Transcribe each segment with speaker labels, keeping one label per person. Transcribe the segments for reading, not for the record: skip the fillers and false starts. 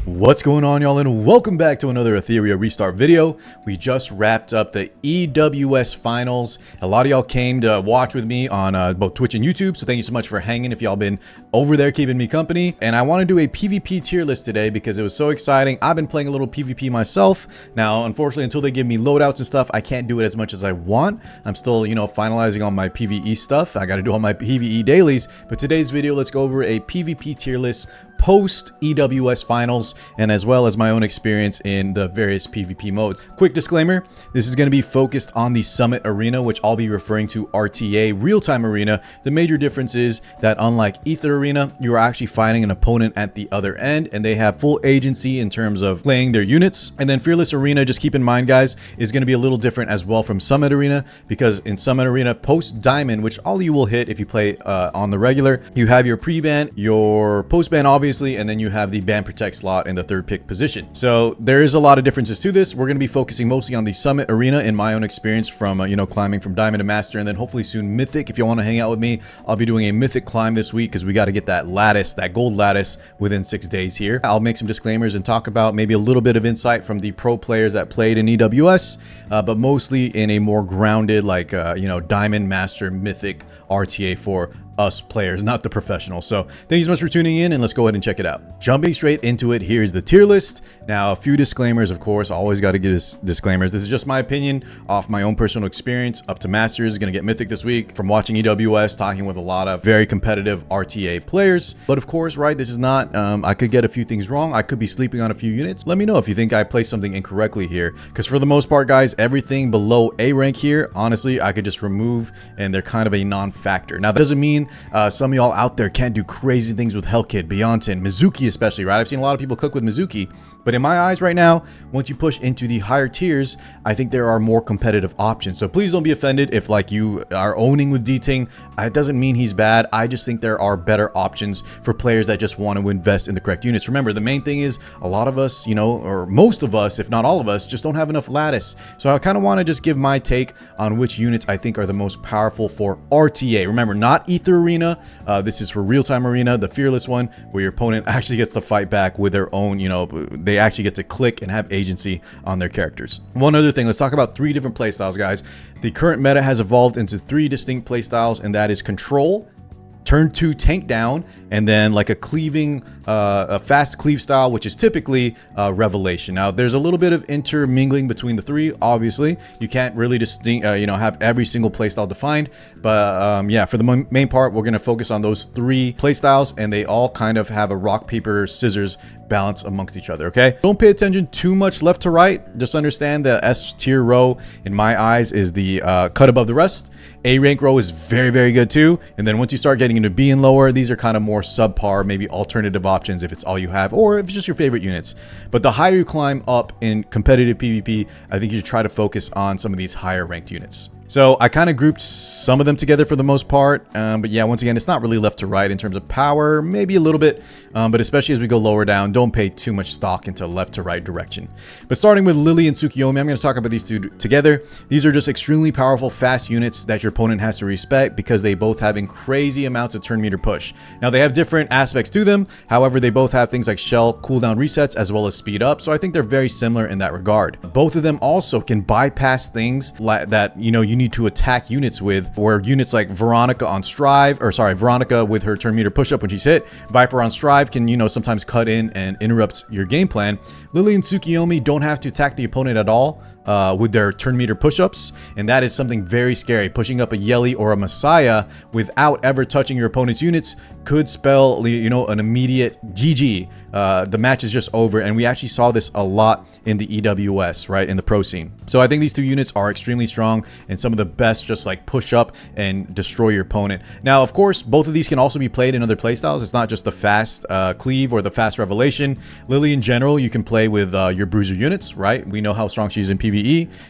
Speaker 1: What's going on, y'all, and welcome back to another Etheria restart video. We just wrapped up the EWS finals. A lot of y'all came to watch with me on both Twitch and YouTube, so thank you so much for hanging if y'all been over there keeping me company. And I want to do a PvP tier list today because it was so exciting. I've been playing a little PvP myself. Now, unfortunately, until they give me loadouts and stuff, I can't do it as much as I want. I'm still, finalizing on my PvE stuff. I got to do all my PvE dailies. But today's video, let's go over a PvP tier list post EWS finals, and as well as my own experience in the various PvP modes. Quick disclaimer, this is going to be focused on the Summit Arena, which I'll be referring to RTA, real-time arena. The major difference is that unlike Ether Arena, you are actually fighting an opponent at the other end, and they have full agency in terms of playing their units. And then Fearless Arena, just keep in mind, guys, is going to be a little different as well from Summit Arena, because in Summit Arena, post Diamond, which all you will hit if you play on the regular, you have your pre-ban, your post-ban, obviously, and then you have the ban protect slot in the third pick position. So there is a lot of differences to this. We're going to be focusing mostly on the Summit Arena in my own experience from climbing from Diamond to Master, and then hopefully soon Mythic. If you want to hang out with me, I'll be doing a Mythic climb this week because we got to get that lattice, that gold lattice, within 6 days here. I'll make some disclaimers and talk about maybe a little bit of insight from the pro players that played in EWS, but mostly in a more grounded, like Diamond, Master, Mythic, RTA for us players, not the professionals. So thank you so much for tuning in, and let's go ahead and check it out. Jumping straight into it, here's the tier list. Now, a few disclaimers, of course. Always got to get disclaimers. This is just my opinion off my own personal experience. Up to Masters, gonna get Mythic this week from watching EWS, talking with a lot of very competitive RTA players. But of course, right, this is not, I could get a few things wrong. I could be sleeping on a few units. Let me know if you think I placed something incorrectly here, because for the most part, guys, everything below A rank here, honestly, I could just remove, and they're kind of a non-factor. Now, that doesn't mean some of y'all out there can't do crazy things with Hellkit, Beyonce, Mizuki especially, right? I've seen a lot of people cook with Mizuki, but in my eyes right now, once you push into the higher tiers, I think there are more competitive options. So please don't be offended if like you are owning with D-Ting. It doesn't mean he's bad. I just think there are better options for players that just want to invest in the correct units. Remember, the main thing is a lot of us, or most of us, if not all of us, just don't have enough lattice. So I kind of want to just give my take on which units I think are the most powerful for RTA. Remember, not Ether Arena. This is for real-time arena, the fearless one, where your opponent actually gets to fight back with their own, they actually get to click and have agency on their characters. One other thing, let's talk about 3 different playstyles, guys. The current meta has evolved into 3 distinct playstyles, and that is control, turn 2 tank down, and then like a fast cleave style, which is typically revelation. Now, there's a little bit of intermingling between the 3. Obviously, you can't really have every single playstyle defined, but yeah, for the main part, we're going to focus on those 3 playstyles, and they all kind of have a rock paper scissors balance amongst each other. Okay, don't pay attention too much left to right. Just understand the S tier row in my eyes is the cut above the rest. A rank row is very, very good too, and then once you start getting into B and lower, these are kind of more subpar, maybe alternative options if it's all you have, or if it's just your favorite units. But the higher you climb up in competitive PvP, I think you should try to focus on some of these higher ranked units. So I kind of grouped some of them together for the most part, but yeah, once again, it's not really left to right in terms of power, maybe a little bit, but especially as we go lower down, don't pay too much stock into left to right direction. But starting with Lily and Sukiomi, I'm going to talk about these 2 together. These are just extremely powerful, fast units that your opponent has to respect because they both have crazy amounts of turn meter push. Now, they have different aspects to them. However, they both have things like shell cooldown resets as well as speed up, so I think they're very similar in that regard. Both of them also can bypass things that you need to attack units with, where units like Veronica on Strive, Veronica with her turn meter push up when she's hit, Viper on Strive can sometimes cut in and interrupt your game plan. Lily and Sukiomi don't have to attack the opponent at all with their turn meter push-ups, and that is something very scary. Pushing up a Yelly or a Messiah without ever touching your opponent's units could spell an immediate GG. The match is just over, and we actually saw this a lot in the EWS, right, in the pro scene. So I think these 2 units are extremely strong and some of the best, just like push up and destroy your opponent. Now, of course, both of these can also be played in other playstyles. It's not just the fast cleave or the fast revelation. Lily in general, you can play with your bruiser units, right? We know how strong she is in PvE.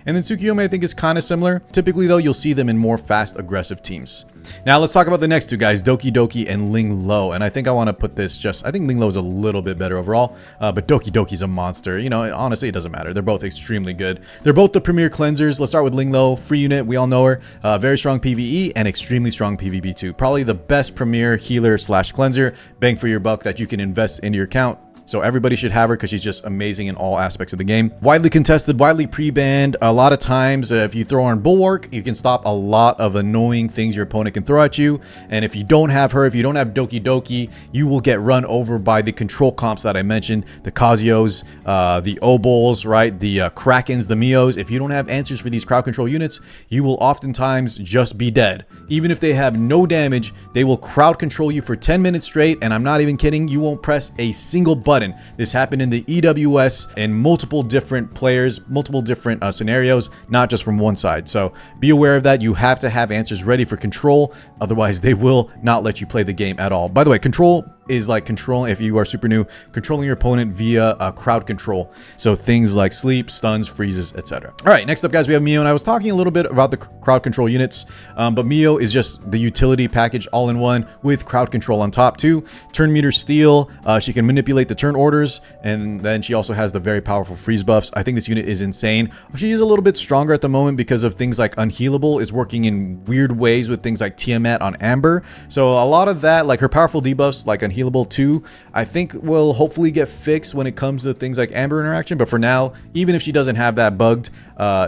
Speaker 1: And then Sukiomi, I think, is kind of similar. Typically, though, you'll see them in more fast, aggressive teams. Now, let's talk about the next 2 guys, Doki Doki and Ling Lo. And I think I want to put this I think Ling Lo is a little bit better overall, but Doki Doki's a monster. Honestly, it doesn't matter. They're both extremely good. They're both the premier cleansers. Let's start with Ling Lo, free unit. We all know her. Very strong PvE and extremely strong PvP too. Probably the best premier healer / cleanser, bang for your buck that you can invest into your account. So everybody should have her because she's just amazing in all aspects of the game. Widely contested, widely pre-banned. A lot of times, if you throw on Bulwark, you can stop a lot of annoying things your opponent can throw at you. And if you don't have her, if you don't have Doki Doki, you will get run over by the control comps that I mentioned. The Kazios, the Obols, right? The Krakens, the Mios. If you don't have answers for these crowd control units, you will oftentimes just be dead. Even if they have no damage, they will crowd control you for 10 minutes straight. And I'm not even kidding. You won't press a single button. This happened in the EWS and multiple different players, multiple different scenarios, not just from one side. So be aware of that. You have to have answers ready for control. Otherwise, they will not let you play the game at all. By the way, control is like controlling, if you are super new, controlling your opponent via crowd control. So things like sleep, stuns, freezes, etc. All right, next up, guys, we have Mio, and I was talking a little bit about the crowd control units, but Mio is just the utility package all in one with crowd control on top too. Turn meter steal, she can manipulate the turn orders, and then she also has the very powerful freeze buffs. I think this unit is insane. She is a little bit stronger at the moment because of things like Unhealable is working in weird ways with things like Tiamat on Amber. So a lot of that, like her powerful debuffs, like Unhealable 2, I think will hopefully get fixed when it comes to things like Amber interaction. But for now, even if she doesn't have that bugged,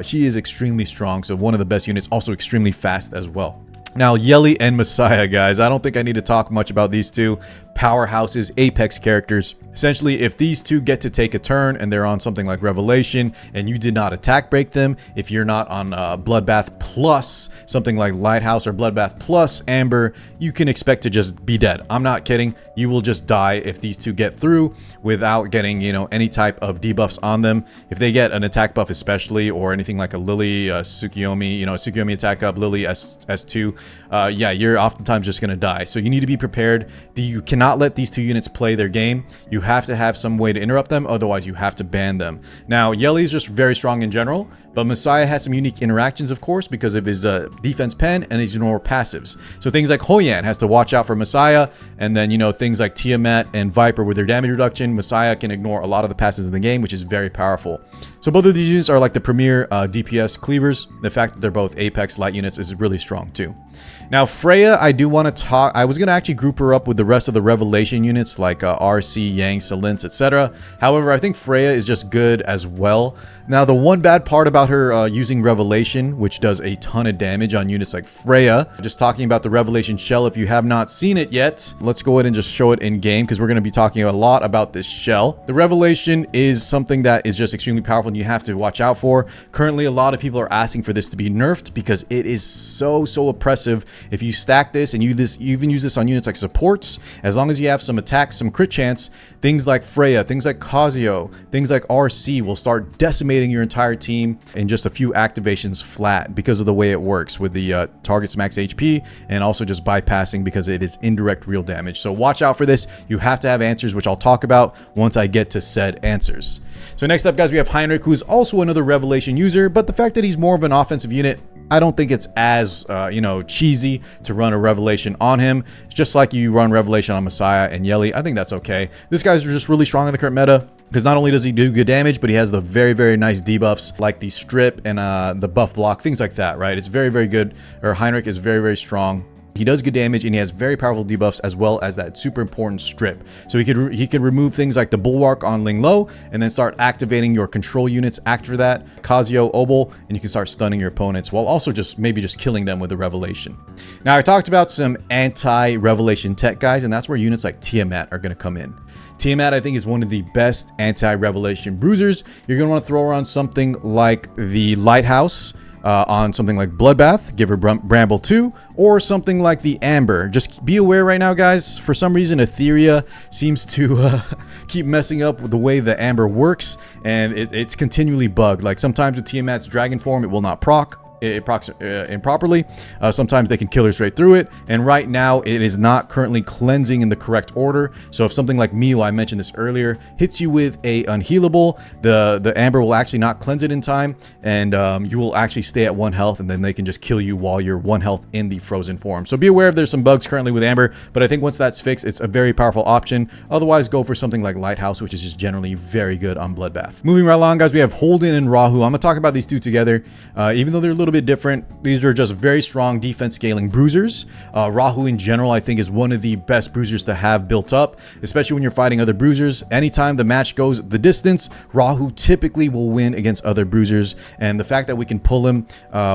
Speaker 1: she is extremely strong. So one of the best units, also extremely fast as well. Now, Yeli and Messiah, guys, I don't think I need to talk much about these two powerhouses, apex characters. Essentially, if these two get to take a turn and they're on something like Revelation and you did not attack break them, if you're not on Bloodbath plus something like Lighthouse or Bloodbath plus Amber, you can expect to just be dead. I'm not kidding. You will just die if these two get through without getting, you know, any type of debuffs on them. If they get an attack buff especially, or anything like a Lily, Sukiomi, you know, Sukiomi attack up, Lily S2, yeah, you're oftentimes just going to die. So you need to be prepared. You cannot let these two units play their game. You have to have some way to interrupt them, otherwise you have to ban them. Now, Yeli is just very strong in general, but Messiah has some unique interactions, of course, because of his defense pen and his ignore passives. So things like Hoen has to watch out for Messiah, and then, you know, things like Tiamat and Viper with their damage reduction, Messiah can ignore a lot of the passives in the game, which is very powerful. So both of these units are like the premier DPS cleavers. The fact that they're both Apex light units is really strong too. Now, Freya, I do want to talk. I was going to actually group her up with the rest of the Revelation units like RC, Yang, Salins, etc. However, I think Freya is just good as well. Now, the one bad part about her using Revelation, which does a ton of damage on units like Freya, just talking about the Revelation shell, if you have not seen it yet, let's go ahead and just show it in game because we're going to be talking a lot about this shell. The Revelation is something that is just extremely powerful and you have to watch out for. Currently, a lot of people are asking for this to be nerfed because it is so oppressive. If you stack this and you even use this on units like supports, as long as you have some attacks, some crit chance, things like Freya, things like Kazio, things like RC will start decimating your entire team in just a few activations flat because of the way it works with the target's max HP and also just bypassing because it is indirect real damage. So watch out for this. You have to have answers, which I'll talk about once I get to said answers. So next up, guys, we have Hinrich, who's also another Revelation user, but the fact that he's more of an offensive unit, I don't think it's as, you know, cheesy to run a Revelation on him. It's just like you run Revelation on Messiah and Yeli. I think that's okay. This guy's just really strong in the current meta because not only does he do good damage, but he has the very nice debuffs like the strip and the buff block, things like that, right? It's very good. Or Hinrich is very strong. He does good damage and he has very powerful debuffs as well as that super important strip. So he could remove things like the Bulwark on Ling Lo and then start activating your control units after that, Kazio, Obol, and you can start stunning your opponents while also maybe just killing them with a Revelation. Now, I talked about some anti-Revelation tech, guys, and that's where units like Tiamat are going to come in. Tiamat, I think, is one of the best anti-Revelation bruisers. You're going to want to throw around something like the Lighthouse, on something like Bloodbath, give her Bramble 2, or something like the Amber. Just be aware right now, guys, for some reason Etheria seems to keep messing up with the way the Amber works, and it's continually bugged. Like sometimes with Tiamat's dragon form, it will not proc. It procs improperly. Sometimes they can kill her straight through it, and right now it is not currently cleansing in the correct order. So if something like Mio, I mentioned this earlier, hits you with a Unhealable, the Amber will actually not cleanse it in time, and you will actually stay at 1 health, and then they can just kill you while you're 1 health in the frozen form. So be aware there's some bugs currently with Amber, but I think once that's fixed, it's a very powerful option. Otherwise, go for something like Lighthouse, which is just generally very good on Bloodbath. Moving right along, guys, we have Holden and Rahu. I'm gonna talk about these two together, even though they're a little little bit different. These are just very strong defense scaling bruisers. Rahu in general, I think, is one of the best bruisers to have built up, especially when you're fighting other bruisers. Anytime the match goes the distance, Rahu typically will win against other bruisers, and the fact that we can pull him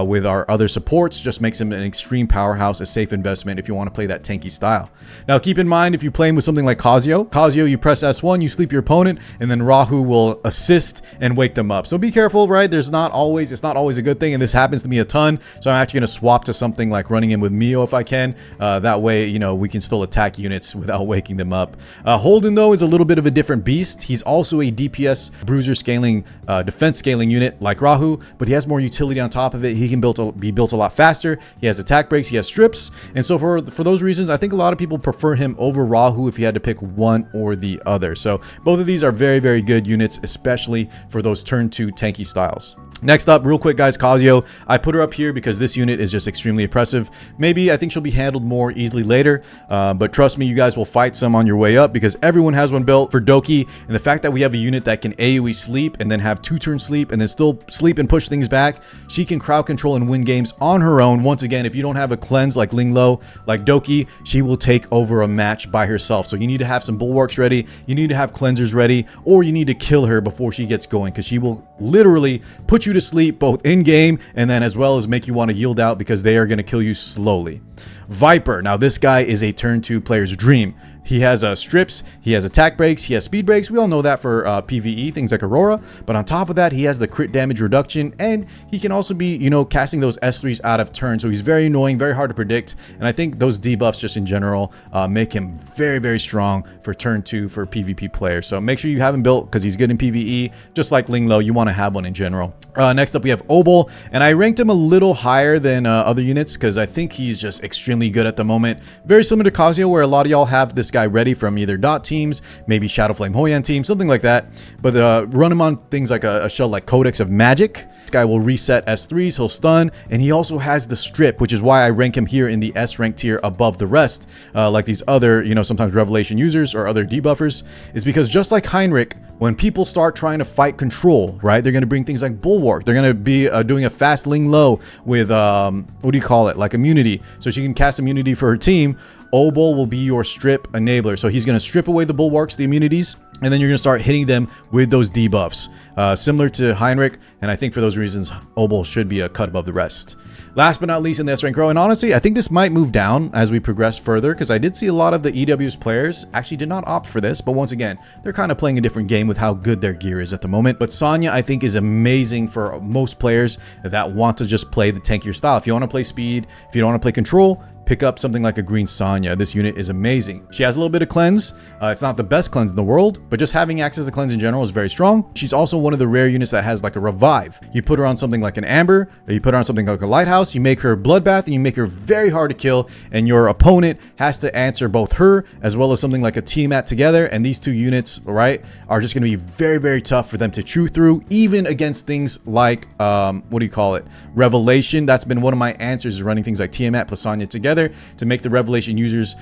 Speaker 1: with our other supports just makes him an extreme powerhouse, a safe investment if you want to play that tanky style. Now keep in mind, if you play him with something like Kazio, you press S1, you sleep your opponent, and then Rahu will assist and wake them up. So be careful, right? It's not always a good thing, and this happens to me a ton. So I'm actually going to swap to something like running in with Mio if I can. That way, you know, we can still attack units without waking them up. Holden, though, is a little bit of a different beast. He's also a DPS bruiser scaling, defense scaling unit like Rahu, but he has more utility on top of it. He can be built a lot faster. He has attack breaks, he has strips, and so for those reasons, I think a lot of people prefer him over Rahu if you had to pick one or the other. So both of these are very, very good units, especially for those turn 2 tanky styles. Next up, real quick, guys, Kazio. I put her up here because this unit is just extremely oppressive. Maybe I think she'll be handled more easily later, but trust me, you guys will fight some on your way up because everyone has one built for Doki, and the fact that we have a unit that can AoE sleep and then have 2-turn sleep and then still sleep and push things back, she can crowd control and win games on her own. Once again, if you don't have a cleanse like Linglo, like Doki, she will take over a match by herself. So you need to have some bulwarks ready, you need to have cleansers ready, or you need to kill her before she gets going because she will literally put you to sleep both in game and then as well as make you want to yield out because they are going to kill you slowly. Viper. Now this guy is a turn 2 player's dream. He has strips, he has attack breaks, he has speed breaks. We all know that for PvE, things like Aurora. But on top of that, he has the crit damage reduction, and he can also be, you know, casting those S3s out of turn. So he's very annoying, very hard to predict. And I think those debuffs just in general make him very, very strong for turn 2 for PvP players. So make sure you have him built because he's good in PvE. Just like Linglo, you want to have one in general. Next up, we have Obol, and I ranked him a little higher than other units because I think he's just extremely good at the moment. Very similar to Kazio, where a lot of y'all have this guy ready from either dot teams, maybe Shadow Flame Hoen team, something like that. But run him on things like a shell like Codex of Magic. This guy will reset S3s, he'll stun, and he also has the strip, which is why I rank him here in the S rank tier above the rest, like these other, you know, sometimes Revelation users or other debuffers, is because just like Hinrich, when people start trying to fight control, right, they're going to bring things like Bulwark. They're going to be doing a fast Ling Low with, what do you call it, like immunity. So she can cast immunity for her team. Obol will be your strip enabler. So he's going to strip away the bulwarks, the immunities, and then you're going to start hitting them with those debuffs. Similar to Hinrich, and I think for those reasons, Obol should be a cut above the rest. Last but not least in the S rank row, and honestly, I think this might move down as we progress further because I did see a lot of the EW's players actually did not opt for this, but once again, they're kind of playing a different game with how good their gear is at the moment. But Sonya, I think, is amazing for most players that want to just play the tankier style. If you want to play speed, if you don't want to play control, pick up something like a green Sonya. This unit is amazing. She has a little bit of cleanse. It's not the best cleanse in the world, but just having access to cleanse in general is very strong. She's also one of the rare units that has like a revive. You put her on something like an Amber, or you put her on something like a Lighthouse, you make her Bloodbath, and you make her very hard to kill, and your opponent has to answer both her as well as something like a Tiamat together, and these two units, right, are just going to be very, very tough for them to chew through, even against things like, what do you call it, Revelation. That's been one of my answers, is running things like Tiamat plus Sonya together to make the Revelation users,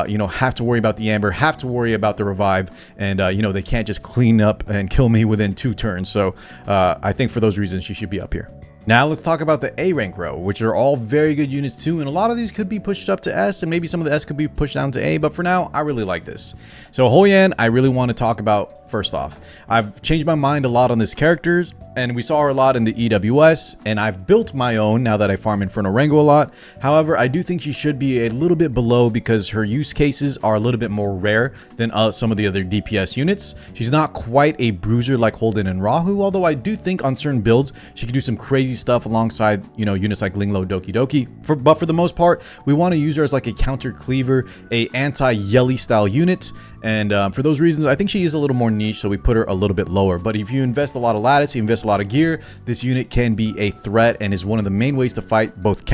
Speaker 1: you know, have to worry about the Amber, have to worry about the revive, and you know, they can't just clean up and kill me within 2 turns. So I think for those reasons, she should be up here. Now let's talk about the A rank row, which are all very good units too, and a lot of these could be pushed up to S, and maybe some of the S could be pushed down to A, but for now, I really like this. So Hoen, I really want to talk about first off. I've changed my mind a lot on this character, and we saw her a lot in the EWS, and I've built my own now that I farm Inferno Rango a lot. However, I do think she should be a little bit below because her use cases are a little bit more rare than some of the other DPS units. She's not quite a bruiser like Holden and Rahu, although I do think on certain builds, she can do some crazy stuff alongside, you know, units like Linglo, Doki Doki. But for the most part, we want to use her as like a counter cleaver, a anti-Yelly style unit. And for those reasons, I think she is a little more niche, so we put her a little bit lower. But if you invest a lot of lattice, you invest a lot of gear, this unit can be a threat and is one of the main ways to fight both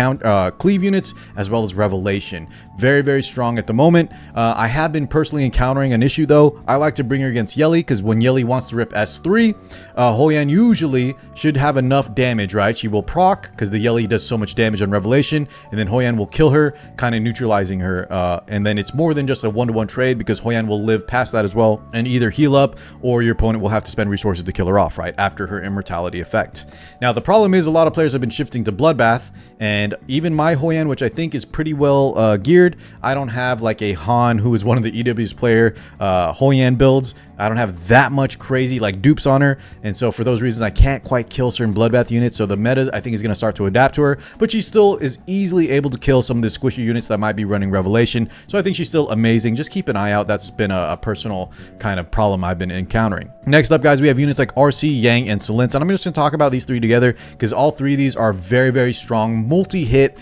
Speaker 1: cleave units as well as Revelation. Very, very strong at the moment. I have been personally encountering an issue though. I like to bring her against Yelly because when Yelly wants to rip S3, Hoen usually should have enough damage, right? She will proc because the Yelly does so much damage on Revelation, and then Hoen will kill her, kind of neutralizing her. And then it's more than just a one-to-one trade because Hoen will will live past that as well and either heal up, or your opponent will have to spend resources to kill her off, right, after her immortality effect. Now, the problem is a lot of players have been shifting to Bloodbath, and even my Hoen, which I think is pretty well geared, I don't have like a Han, who is one of the EW's player Hoen builds. I don't have that much crazy like dupes on her, and so for those reasons I can't quite kill certain Bloodbath units. So the meta, I think, is going to start to adapt to her, but she still is easily able to kill some of the squishy units that might be running Revelation. So I think she's still amazing. Just keep an eye out. That's been a personal kind of problem I've been encountering. Next up, guys, we have units like RC, Yang, and Silence, and I'm just going to talk about these three together because all three of these are very, very strong multi-hit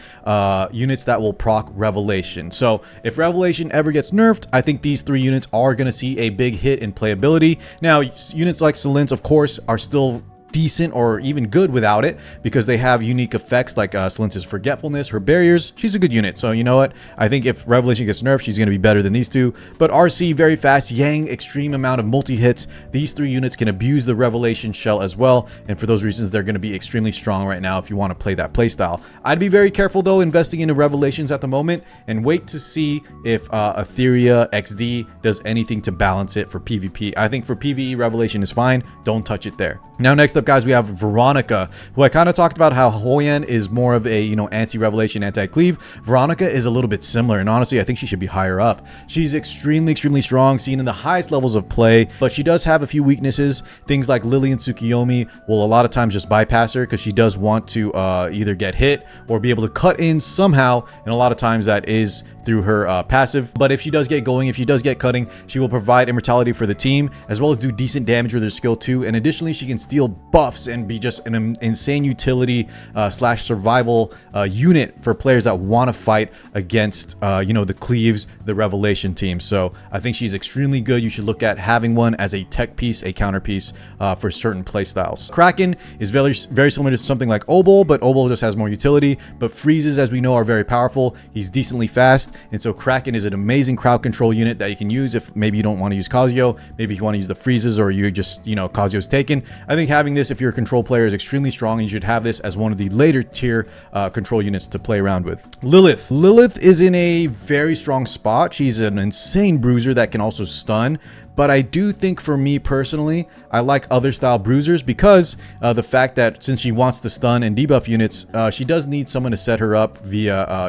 Speaker 1: units that will proc Revelation. So if Revelation ever gets nerfed, I think these three units are going to see a big hit in playability. Now, units like Silence, of course, are still decent or even good without it because they have unique effects like Silence's Forgetfulness, her barriers. She's a good unit. So you know what? I think if Revelation gets nerfed, she's going to be better than these two. But RC, very fast. Yang, extreme amount of multi-hits. These three units can abuse the Revelation shell as well. And for those reasons, they're going to be extremely strong right now if you want to play that playstyle. I'd be very careful, though, investing into Revelations at the moment and wait to see if Etheria XD does anything to balance it for PvP. I think for PvE, Revelation is fine. Don't touch it there. Now, next up, guys, we have Veronica, who I kind of talked about how Hoen is more of a, anti-Revelation, anti-cleave. Veronica is a little bit similar, and honestly, I think she should be higher up. She's extremely, extremely strong, seen in the highest levels of play, but she does have a few weaknesses. Things like Lily and Sukiomi will a lot of times just bypass her because she does want to either get hit or be able to cut in somehow, and a lot of times that is through her passive. But if she does get going, if she does get cutting, she will provide immortality for the team, as well as do decent damage with her skill too. And additionally, she can steal buffs and be just an insane utility slash survival unit for players that want to fight against the Cleaves, the Revelation team. So I think she's extremely good. You should look at having one as a tech piece, a counter piece for certain playstyles. Kraken is very, very similar to something like Obol, but Obol just has more utility. But freezes, as we know, are very powerful. He's decently fast, and so Kraken is an amazing crowd control unit that you can use if maybe you don't want to use Kazio, maybe you want to use the freezes, or you just Kazio's taken. I think having this, if you're a control player, is extremely strong, and you should have this as one of the later tier control units to play around with. Lilith is in a very strong spot. She's an insane bruiser that can also stun. But I do think, for me personally, I like other style bruisers because the fact that since she wants to stun and debuff units, she does need someone to set her up via,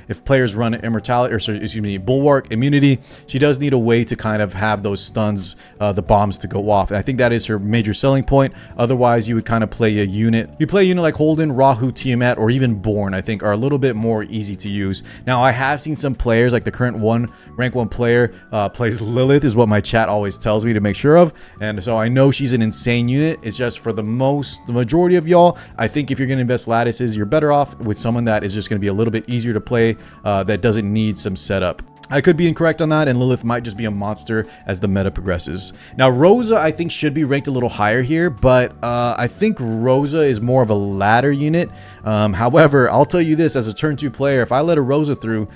Speaker 1: if players run immortality, or excuse me, bulwark immunity, she does need a way to kind of have those stuns, the bombs to go off. And I think that is her major selling point. Otherwise, you would kind of play a unit. You play a unit like Holden, Rahu, Tiamat, or even Born, I think, are a little bit more easy to use. Now, I have seen some players, like the current rank 1 player plays Lilith, is what my chat always tells me to make sure of, and so I know she's an insane unit. It's just for the majority of y'all, I think if you're going to invest lattices, you're better off with someone that is just going to be a little bit easier to play, that doesn't need some setup. I could be incorrect on that, and Lilith might just be a monster as the meta progresses. Now, Rosa, I think, should be ranked a little higher here, but I think Rosa is more of a ladder unit. However, I'll tell you this, as a turn 2 player, if I let a Rosa through,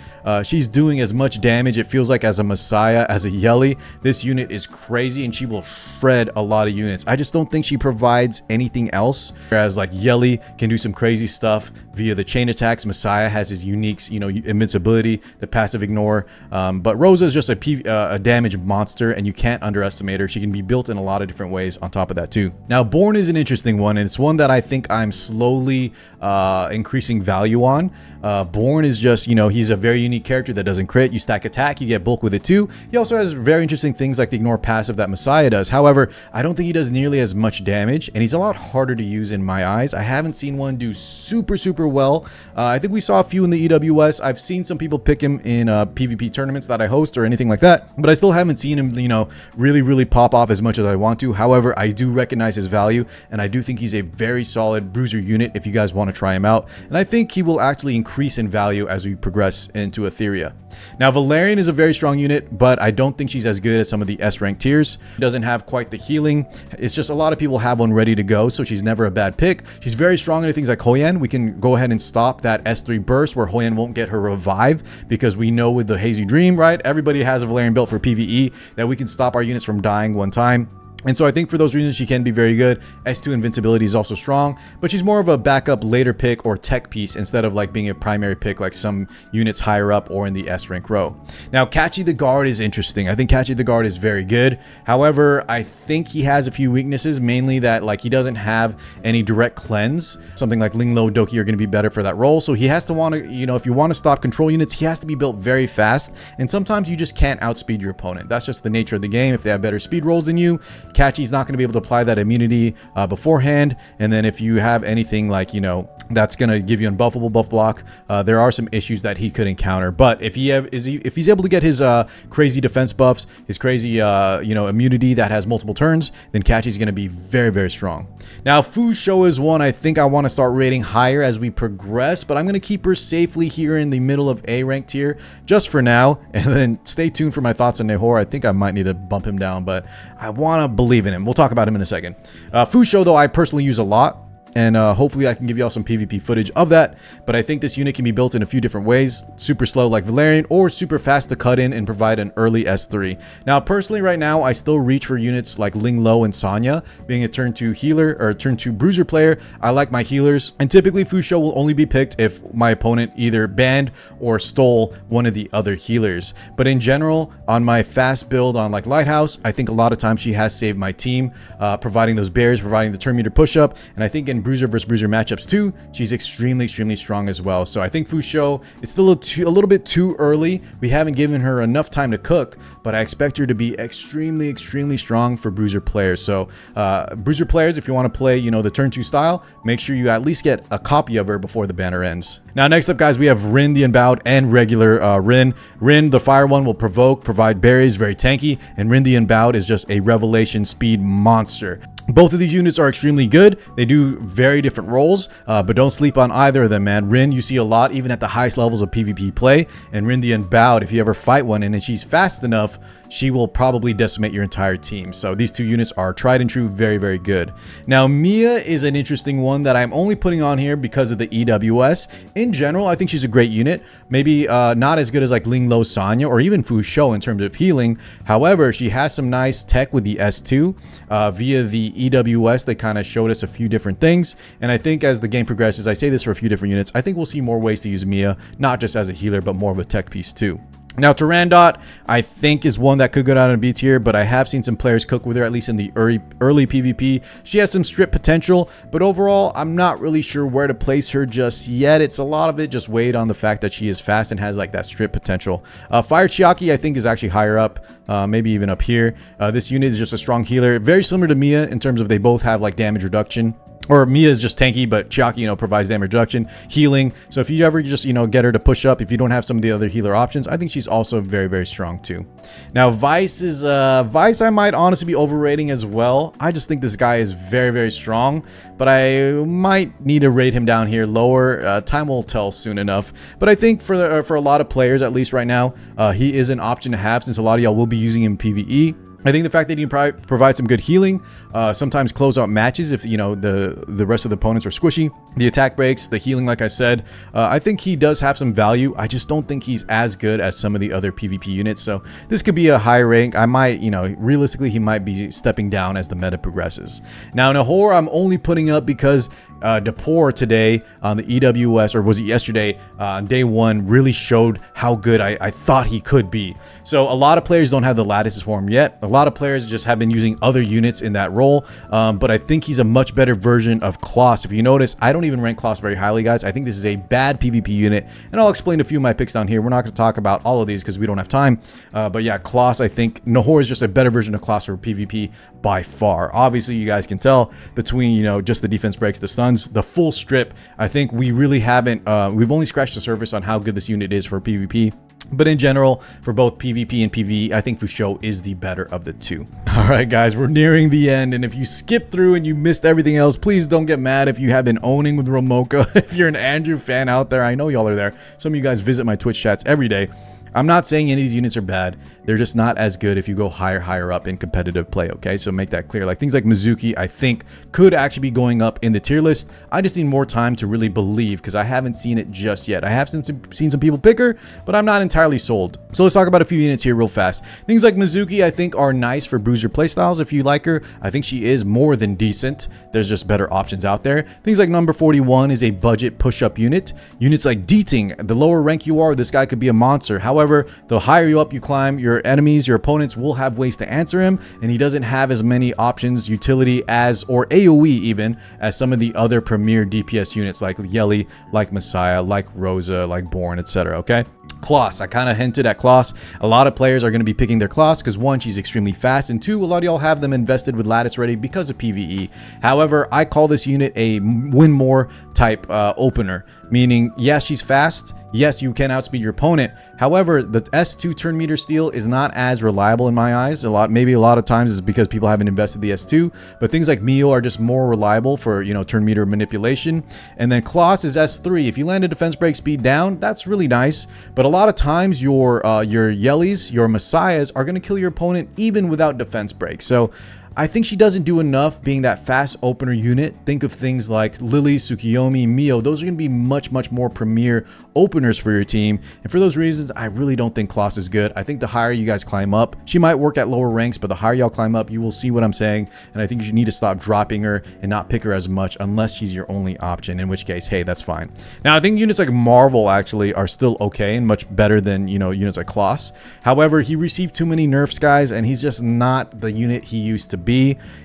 Speaker 1: she's doing as much damage, it feels like, as a Messiah, as a Yelly. This unit is crazy, and she will shred a lot of units. I just don't think she provides anything else, whereas like Yelly can do some crazy stuff via the chain attacks. Messiah has his unique, invincibility, the passive ignore. But Rosa is just a damage monster, and you can't underestimate her. She can be built in a lot of different ways on top of that too. Now, Born is an interesting one, and it's one that I think I'm slowly increasing value on. Born is just, he's a very unique character that doesn't crit. You stack attack, you get bulk with it too. He also has very interesting things like the ignore passive that Messiah does. However, I don't think he does nearly as much damage, and he's a lot harder to use in my eyes. I haven't seen one do super, super well. I think we saw a few in the EWS. I've seen some people pick him in PvP tournaments that I host or anything like that, but I still haven't seen him, really, really pop off as much as I want to. However, I do recognize his value, and I do think he's a very solid bruiser unit if you guys want to try him out. And I think he will actually increase in value as we progress into Etheria. Now, Valerian is a very strong unit, but I don't think she's as good as some of the S-rank tiers. She doesn't have quite the healing. It's just a lot of people have one ready to go, so she's never a bad pick. She's very strong into things like Hoen. We can go ahead and stop that S3 burst where Hoen won't get her revive, because we know with the Hazy Dream, right? Everybody has a Valerian built for PvE that we can stop our units from dying one time. And so I think for those reasons, she can be very good. S2 invincibility is also strong, but she's more of a backup later pick or tech piece instead of like being a primary pick like some units higher up or in the S rank row. Now, Kachi the Guard is interesting. I think Kachi the Guard is very good. However, I think he has a few weaknesses, mainly that like he doesn't have any direct cleanse. Something like Linglo, Doki are going to be better for that role. So he has to want to, you know, if you want to stop control units, he has to be built very fast. And sometimes you just can't outspeed your opponent. That's just the nature of the game. If they have better speed rolls than you, Kachi's not going to be able to apply that immunity beforehand. And then if you have anything like, you know, that's going to give you unbuffable buff block, there are some issues that he could encounter. But if if he's able to get his crazy defense buffs, his crazy you know, immunity that has multiple turns, then Kachi's going to be very, very strong. Now, Fusho is one I think I want to start rating higher as we progress, but I'm going to keep her safely here in the middle of A rank tier just for now. And then stay tuned for my thoughts on Neore. I think I might need to bump him down, but I want to believe in him. We'll talk about him in a second. Fusho, though, I personally use a lot. And hopefully I can give you all some PvP footage of that. But I think this unit can be built in a few different ways. Super slow like Valerian, or super fast to cut in and provide an early S3. Now, personally right now, I still reach for units like Ling Lo and Sonya. Being a turn 2 healer or turn 2 bruiser player, I like my healers. And typically Fusho will only be picked if my opponent either banned or stole one of the other healers. But in general, on my fast build on like Lighthouse, I think a lot of times she has saved my team, providing those barriers, providing the turn meter push up. And I think in bruiser versus bruiser matchups too, she's extremely strong as well. So I think Fusho, it's still a little bit too early. We haven't given her enough time to cook, but I expect her to be extremely strong for bruiser players. So bruiser players, if you want to play, you know, the turn 2 style, make sure you at least get a copy of her before the banner ends. Now, next up, guys, we have Rin the Embowed and regular Rin. Rin, the fire one, will provoke, provide berries, very tanky, and Rin the Embowed is just a revelation speed monster. Both of these units are extremely good. They do very different roles, but don't sleep on either of them, man. Rin, you see a lot, even at the highest levels of PvP play. And Rin the Embowed, if you ever fight one and she's fast enough, she will probably decimate your entire team. So these two units are tried and true, very good. Now, Mia is an interesting one that I'm only putting on here because of the EWS. In general, I think she's a great unit. Maybe not as good as like Ling Lo, Sonya, or even Fusho in terms of healing. However, she has some nice tech with the S2 via the EWS. They kind of showed us a few different things. And I think as the game progresses, I say this for a few different units, I think we'll see more ways to use Mia, not just as a healer, but more of a tech piece too. Now, Tyrandot, I think, is one that could go down in B tier, but I have seen some players cook with her, at least in the early PvP. She has some strip potential, but overall, I'm not really sure where to place her just yet. It's a lot of it just weighed on the fact that she is fast and has like that strip potential. Fire Chiaki, I think, is actually higher up, maybe even up here. This unit is just a strong healer, very similar to Mia in terms of they both have like damage reduction. Or Mia is just tanky, but Chiaki, you know, provides damage reduction, healing. So if you ever just, you know, get her to push up, if you don't have some of the other healer options, I think she's also very strong too. Now, Vice is, Vice I might honestly be overrating as well. I just think this guy is very strong, but I might need to rate him down here lower. Time will tell soon enough. But I think for a lot of players, at least right now, he is an option to have since a lot of y'all will be using him in PvE. I think the fact that he can provide some good healing, sometimes close out matches if, you know, the rest of the opponents are squishy. The attack breaks, the healing, like I said, I think he does have some value. I just don't think he's as good as some of the other PvP units. So this could be a high rank. I might, you know, realistically, he might be stepping down as the meta progresses. Now, Nahor, I'm only putting up because Depor today on the EWS, or was it yesterday, on day 1, really showed how good I thought he could be. So a lot of players don't have the lattices for him yet. A lot of players just have been using other units in that role, but I think he's a much better version of Kloss. If you notice, I don't even rank Kloss very highly, guys. I think this is a bad PvP unit, and I'll explain a few of my picks down here. We're not going to talk about all of these because we don't have time, but yeah, Kloss, I think Nahor is just a better version of Kloss for PvP by far. Obviously, you guys can tell between, you know, just the defense breaks, the stuns, the full strip. I think we really haven't, we've only scratched the surface on how good this unit is for PvP. But in general, for both PvP and PvE, I think Fusho is the better of the two. All right, guys, we're nearing the end. And if you skipped through and you missed everything else, please don't get mad if you have been owning with Romoka. If you're an Andrew fan out there, I know y'all are there. Some of you guys visit my Twitch chats every day. I'm not saying any of these units are bad. They're just not as good if you go higher up in competitive play, okay? So make that clear. Like things like Mizuki, I think could actually be going up in the tier list. I just need more time to really believe because I haven't seen it just yet. I have seen some people pick her, but I'm not entirely sold. So let's talk about a few units here real fast. Things like Mizuki, I think are nice for bruiser playstyles if you like her. I think she is more than decent. There's just better options out there. Things like number 41 is a budget push-up unit. Units like Deeting, the lower rank you are, this guy could be a monster. However, the higher you up you climb, your enemies, your opponents will have ways to answer him, and he doesn't have as many options, utility as, or AoE even, as some of the other premier DPS units like Yeli, like Messiah, like Rosa, like Born, etc. Okay? Kloss, I kind of hinted at Kloss. A lot of players are going to be picking their Kloss because one, she's extremely fast, and two, a lot of y'all have them invested with Lattice ready because of PvE. However, I call this unit a win more type opener, meaning yes, she's fast. Yes, you can outspeed your opponent. However, the S2 turn meter steal is not as reliable in my eyes. Maybe a lot of times is because people haven't invested the S2, but things like Mio are just more reliable for, you know, turn meter manipulation. And then Kloss is S3. If you land a defense break speed down, that's really nice. But a lot of times your Yelis, your Messiahs are going to kill your opponent even without defense break. So I think she doesn't do enough being that fast opener unit. Think of things like Lily, Sukiomi, Mio. Those are going to be much more premier openers for your team. And for those reasons, I really don't think Kloss is good. I think the higher you guys climb up, she might work at lower ranks, but the higher y'all climb up, you will see what I'm saying. And I think you need to stop dropping her and not pick her as much unless she's your only option, in which case, hey, that's fine. Now, I think units like Marvel actually are still okay and much better than, you know, units like Kloss. However, he received too many nerfs, guys, and he's just not the unit he used to be.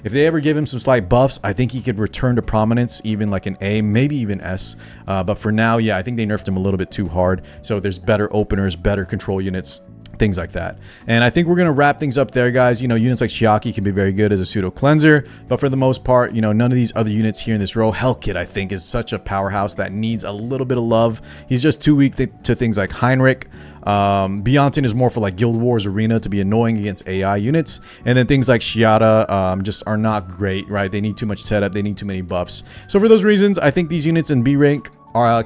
Speaker 1: If they ever give him some slight buffs, I think he could return to prominence, even like an A, maybe even S. But for now, yeah, I think they nerfed him a little bit too hard. So there's better openers, better control units, things like that. And I think we're going to wrap things up there, guys. You know, units like Chiaki can be very good as a pseudo cleanser, but for the most part, you know, none of these other units here in this row. Hellkit, I think, is such a powerhouse that needs a little bit of love. He's just too weak to things like Hinrich. Beyonce is more for like Guild Wars Arena to be annoying against AI units, and then things like Shiata just are not great, right? They need too much setup, they need too many buffs. So for those reasons, I think these units in B rank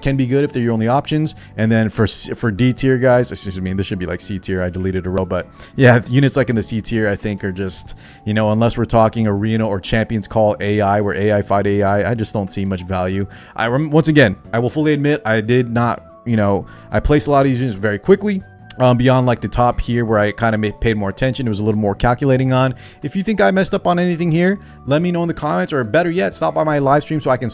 Speaker 1: can be good if they're your only options. And then for D tier, guys, excuse me, this should be like C tier. I deleted a row, but yeah, units like in the C tier, I think are just, you know, unless we're talking Arena or Champions Call AI, where AI fight AI, I just don't see much value. Once again, I will fully admit I did not, you know, I placed a lot of these units very quickly. Beyond like the top here where I kind of paid more attention, it was a little more calculating on. If you think I messed up on anything here, let me know in the comments, or better yet, stop by my live stream so I can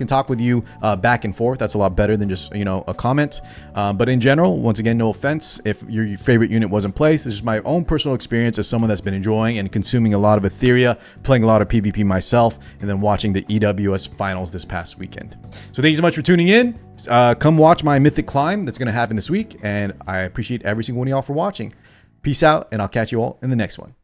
Speaker 1: talk with you back and forth. That's a lot better than just, you know, a comment. But in general, once again, no offense if your favorite unit wasn't placed. This is my own personal experience as someone that's been enjoying and consuming a lot of Etheria, playing a lot of PvP myself, and then watching the EWS finals this past weekend. So thank you so much for tuning in. Come watch my mythic climb that's going to happen this week, and I appreciate every single one of y'all for watching. Peace out, and I'll catch you all in the next one.